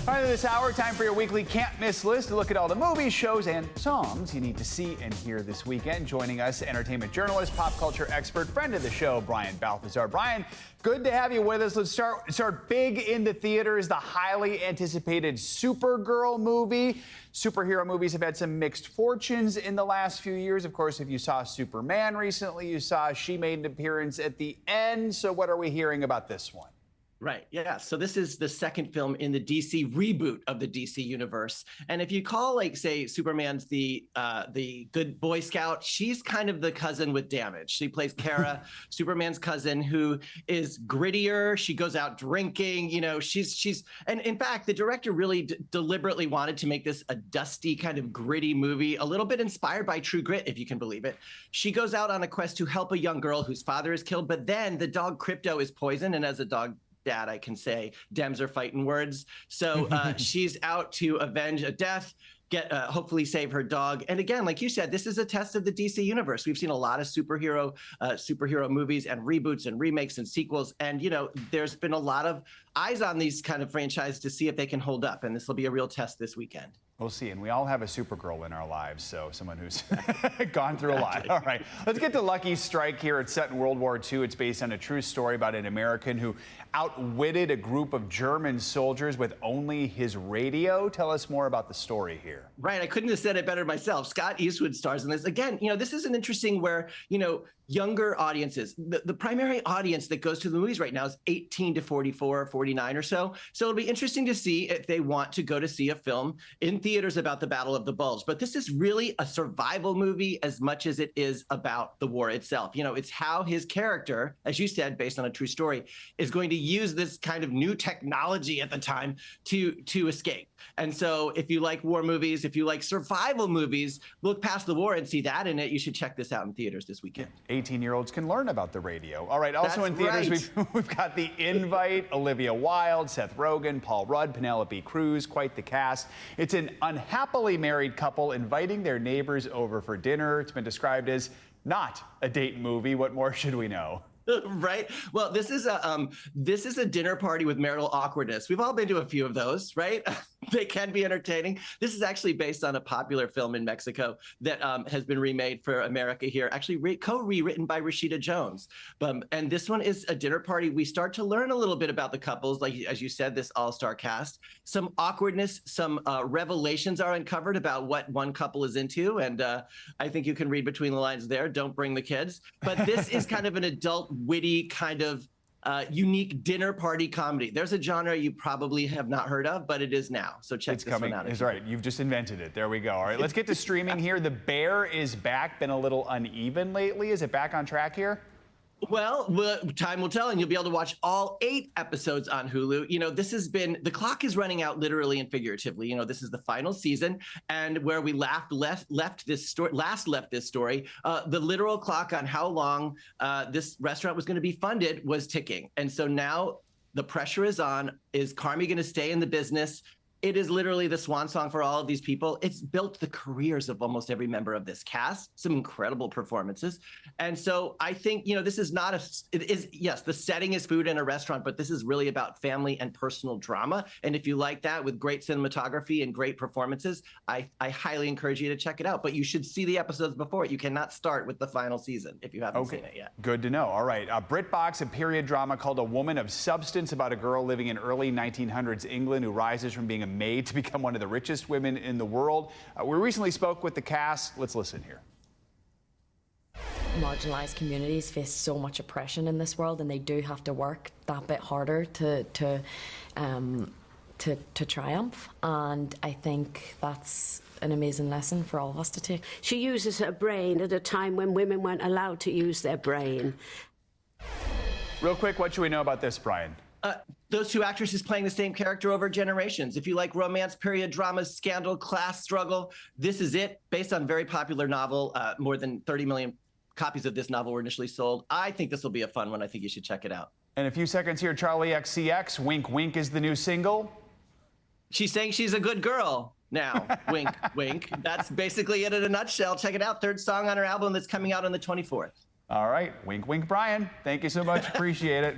Finally this hour, time for your weekly can't miss list to look at all the movies, shows, and songs you need to see and hear this weekend. Joining us, entertainment journalist, pop culture expert, friend of the show, Brian Balthazar. Brian, good to have you with us. Let's start big in the theaters, the highly anticipated Supergirl movie. Superhero movies have had some mixed fortunes in the last few years. Of course, if you saw Superman recently, you saw she made an appearance at the end. So what are we hearing about this one? Right. Yeah. So this is the second film in the DC reboot of the DC universe. And if you call, like, say, Superman's the good Boy Scout, she's kind of the cousin with damage. She plays Kara, Superman's cousin, who is grittier. She goes out drinking. You know, and in fact, the director really deliberately wanted to make this a dusty, kind of gritty movie, a little bit inspired by True Grit, if you can believe it. She goes out on a quest to help a young girl whose father is killed, but then the dog Crypto is poisoned, and as a dog dad, I can say Dems are fighting words. So she's out to avenge a death, hopefully save her dog. And again, like you said, this is a test of the DC universe. We've seen a lot of superhero movies and reboots and remakes and sequels. And, you know, there's been a lot of eyes on these kind of franchises to see if they can hold up. And this will be a real test this weekend. We'll see. And we all have a Supergirl in our lives, so someone who's gone through a lot. All right, let's get to Lucky Strike here. It's set in World War II. It's based on a true story about an American who outwitted a group of German soldiers with only his radio. Tell us more about the story here. Right. I couldn't have said it better myself. Scott Eastwood stars in this. Again, you know, this is an interesting where, you know, younger audiences, the primary audience that goes to the movies right now is 18 to 44, 49 or so. So it'll be interesting to see if they want to go to see a film in theaters about the Battle of the Bulge. But this is really a survival movie as much as it is about the war itself. You know, it's how his character, as you said, based on a true story, is going to use this kind of new technology at the time to escape. And so if you like war movies, if you like survival movies, look past the war and see that in it. You should check this out in theaters this weekend. 18-year-olds can learn about the radio. All right, also in theaters, we've got The Invite, Olivia Wilde, Seth Rogen, Paul Rudd, Penelope Cruz, quite the cast. It's an unhappily married couple inviting their neighbors over for dinner. It's been described as not a date movie. What more should we know? Right. Well, this is a dinner party with marital awkwardness. We've all been to a few of those, right? They can be entertaining. This is actually based on a popular film in Mexico that has been remade for America here, actually co-rewritten by Rashida Jones. And this one is a dinner party. We start to learn a little bit about the couples, like, as you said, this all-star cast. Some awkwardness, some revelations are uncovered about what one couple is into. And I think you can read between the lines there. Don't bring the kids. But this is kind of an adult, witty, kind of unique dinner party comedy. There's a genre you probably have not heard of, but it is now. So check this one out. It's right. You've just invented it. There we go. All right, let's get to streaming here. The Bear is back. Been a little uneven lately. Is it back on track here? Well, time will tell, and you'll be able to watch all 8 episodes on Hulu. You know, this has been, the clock is running out literally and figuratively. You know, this is the final season, and where we left this story, the literal clock on how long this restaurant was going to be funded was ticking. And so now the pressure is on. Is Carmy going to stay in the business? It is literally the swan song for all of these people. It's built the careers of almost every member of this cast, some incredible performances. And so I think, you know, this is not yes, the setting is food in a restaurant, but this is really about family and personal drama. And if you like that with great cinematography and great performances, I highly encourage you to check it out. But you should see the episodes before it. You cannot start with the final season if you haven't seen it yet. Good to know. All right. BritBox, a period drama called A Woman of Substance about a girl living in early 1900s England who rises from being a maid to become one of the richest women in the world. We recently spoke with the cast. Let's listen here. Marginalised communities face so much oppression in this world, and they do have to work that bit harder to triumph. And I think that's an amazing lesson for all of us to take. She uses her brain at a time when women weren't allowed to use their brain. Real quick, what should we know about this, Brian? Those 2 actresses playing the same character over generations. If you like romance, period dramas, scandal, class struggle, this is it. Based on a very popular novel, more than 30 million copies of this novel were initially sold. I think this will be a fun one. I think you should check it out. In a few seconds here, Charli XCX, Wink Wink is the new single. She's saying she's a good girl now. Wink, wink. That's basically it in a nutshell. Check it out. 3rd song on her album that's coming out on the 24th. All right. Wink, wink, Brian. Thank you so much. Appreciate it.